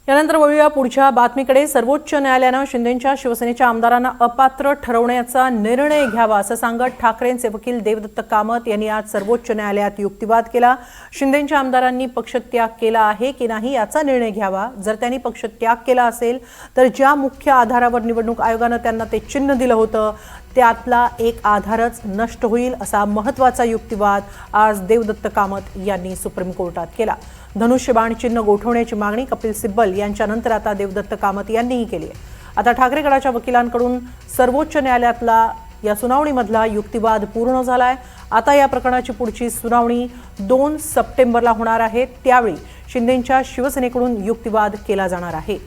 यानंतर वळूया पुढच्या बातमीकडे। सर्वोच्च न्यायालयाने शिंदेंच्या शिवसेनेच्या आमदारांना अपात्र ठरवण्याचा निर्णय घ्यावा असं सांगत ठाकरेंचे वकील देवदत्त कामत यांनी आज सर्वोच्च न्यायालयात युक्तिवाद केला। शिंदेंच्या आमदारांनी पक्षत्याग केला आहे की नाही याचा निर्णय घ्यावा। जर त्यांनी पक्षत्याग केला असेल तर ज्या मुख्य आधारावर निवडणूक आयोगाने त्यांना ते चिन्ह दिलं होतं त्यातला एक आधारच नष्ट होईल असा महत्त्वाचा युक्तिवाद आज देवदत्त कामत यांनी सुप्रीम कोर्टात केला। धनुष्यबाण चिन्ह गोठवण्याची मागणी कपिल सिब्बल यांच्यानंतर आता देवदत्त कामत यांनीही केली आहे। आता ठाकरे गटाच्या वकिलांकडून सर्वोच्च न्यायालयातला या सुनावणीमधला युक्तिवाद पूर्ण झालाय। आता या प्रकरणाची पुढची सुनावणी 2 सप्टेंबरला होणार आहे। त्यावेळी शिंदेंच्या शिवसेनेकडून युक्तिवाद केला जाणार आहे।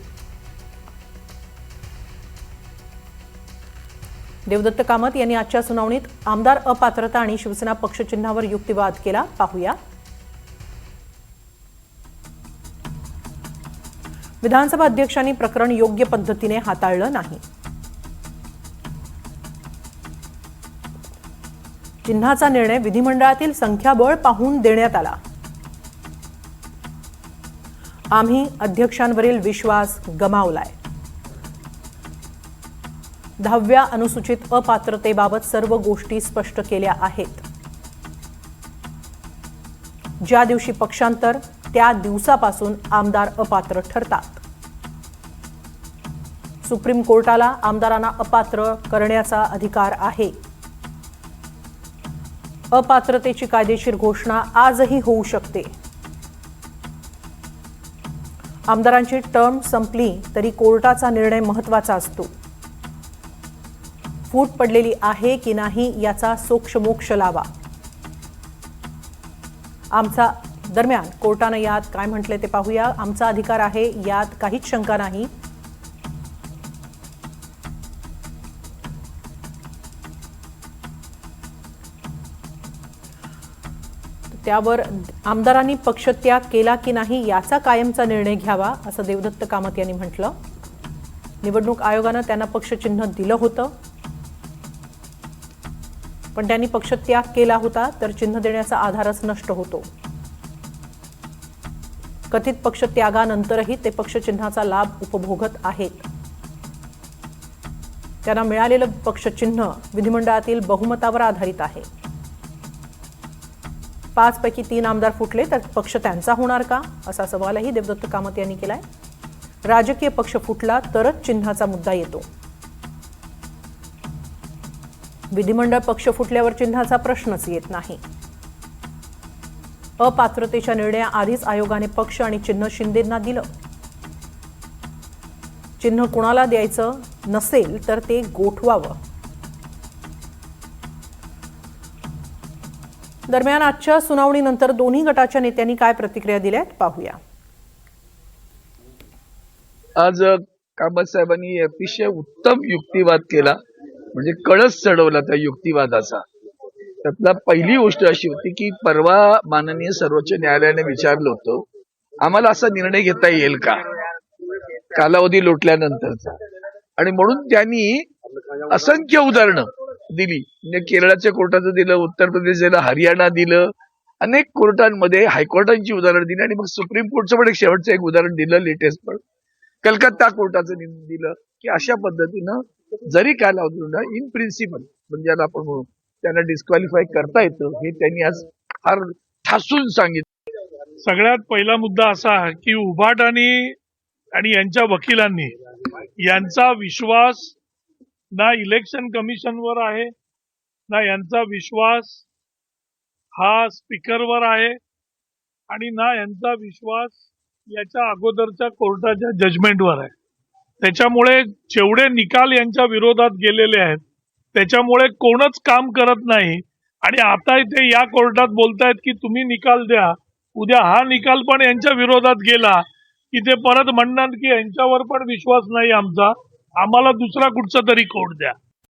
देवदत्त कामत यांनी आजच्या सुनावणीत आमदार अपात्रता आणि शिवसेना पक्षचिन्हावर युक्तिवाद केला। पाहूया। विधानसभा अध्यक्षांनी प्रकरण योग्य पद्धतीने हाताळलं नाही। चिन्हाचा निर्णय विधिमंडळातील संख्याबळ पाहून देण्यात आला। आम्ही अध्यक्षांवरील विश्वास गमावलाय। 10व्या अनुसूचित अपात्रतेबाबत सर्व गोष्टी स्पष्ट केल्या आहेत। ज्या दिवशी पक्षांतर त्या दिवसापासून आमदार अपात्र ठरतात। सुप्रीम कोर्टाला आमदारांना अपात्र करण्याचा अधिकार आहे। अपात्रतेची कायदेशीर घोषणा आजही होऊ शकते। आमदारांची टर्म संपली तरी कोर्टाचा निर्णय महत्त्वाचा असतो। फूट पडलेली आहे की नाही याचा सोक्षमोक्ष लावा। आमचा दरम्यान कोर्टाने यात काय म्हटले ते पाहूया। आमचा अधिकार आहे यात काहीच शंका नाही। त्यावर आमदारांनी पक्षत्याग केला की नाही याचा कायमचा निर्णय घ्यावा असं देवदत्त कामत यांनी म्हटलं। निवडणूक आयोगाने त्यांना पक्षचिन्ह दिलं होतं पण त्यांनी पक्षत्याग केला होता तर चिन्ह देण्याचा आधारच नष्ट होतो। कथित पक्षत्यागानंतरही ते पक्षचिन्हाचा लाभ उपभोगत आहेत। त्यांना मिळालेलं पक्षचिन्ह विधिमंडळातील बहुमतावर आधारित आहे। 5 पैकी 3 आमदार फुटले तर पक्ष त्यांचा होणार का असा सवालही देवदत्त कामत यांनी केलाय। राजकीय पक्ष फुटला तरच चिन्हाचा मुद्दा येतो। विधिमंडळ पक्ष फुटल्यावर चिन्हाचा प्रश्नच येत नाही। अपात्रतेच्या निर्णयाआधीच आयोगाने पक्ष आणि चिन्ह शिंदेंना दिलं। चिन्ह कोणाला द्यायचं नसेल तर ते गोठवावं। दरम्यान आजच्या सुनावणीनंतर दोन्ही गटाच्या नेत्यांनी काय प्रतिक्रिया दिल्यात पाहूया। आज कामत साहेबांनी अतिशय उत्तम युक्तिवाद केला, म्हणजे कळस चढवला त्या युक्तिवादाचा। त्यातला पहिली गोष्ट अशी होती की परवा माननीय सर्वोच्च न्यायालयाने विचारलं होतं आम्हाला असा निर्णय घेता येईल का कालावधी लोटल्यानंतरचा, आणि म्हणून त्यांनी असंख्य उदाहरणं दिली। म्हणजे केरळाच्या कोर्टाचं दिलं, उत्तर प्रदेश दिलं, हरियाणा दिलं, अनेक कोर्टांमध्ये हायकोर्टांची उदाहरणं दिली आणि मग सुप्रीम कोर्टचं पण एक शेवटचं एक उदाहरण दिलं लेटेस्ट, पण कलकत्ता कोर्टाचं दिलं की अशा पद्धतीनं जरी कालावधी इन प्रिन्सिपल म्हणजे आपण म्हणू त्यांना डिस्क्वालिफाय करता येतं हे त्यांनी आज फार ठासून सांगितलं। सगळ्यात पहिला मुद्दा असा आहे की उभाटानी आणि यांच्या वकिलांनी यांचा विश्वास ना इलेक्शन कमिशनवर आहे ना यांचा विश्वास हा स्पीकरवर आहे आणि ना यांचा विश्वास याच्या अगोदरच्या कोर्टाच्या जजमेंटवर आहे। त्याच्यामुळे जेवढे निकाल यांच्या विरोधात गेलेले आहेत त्याच्यामुळे कोणच काम करत नाही आणि आता इथे या कोर्टात बोलतायत की तुम्ही निकाल द्या। उद्या हा निकाल पण यांच्या विरोधात गेला की ते परत म्हणणार की यांच्यावर पण विश्वास नाही आमचा, आम्हाला दुसरा कुठचा तरी कोर्ट द्या।